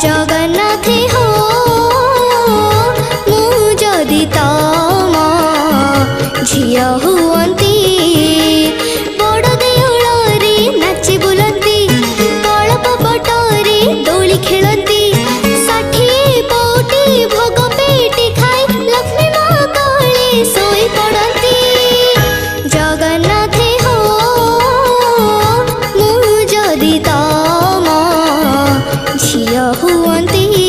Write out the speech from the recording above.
जगन्नाथे हो मु जदि तम झिया हुअंती बड़ देउଳରେ नाची बुलंती कळप पटरे दोली खेलंती साठी पौटी भोग पेटी खाई लक्ष्मी माँ कोले सोई पड़ंती जगन्नाथे हो मु जदि तम झिया हुअंती।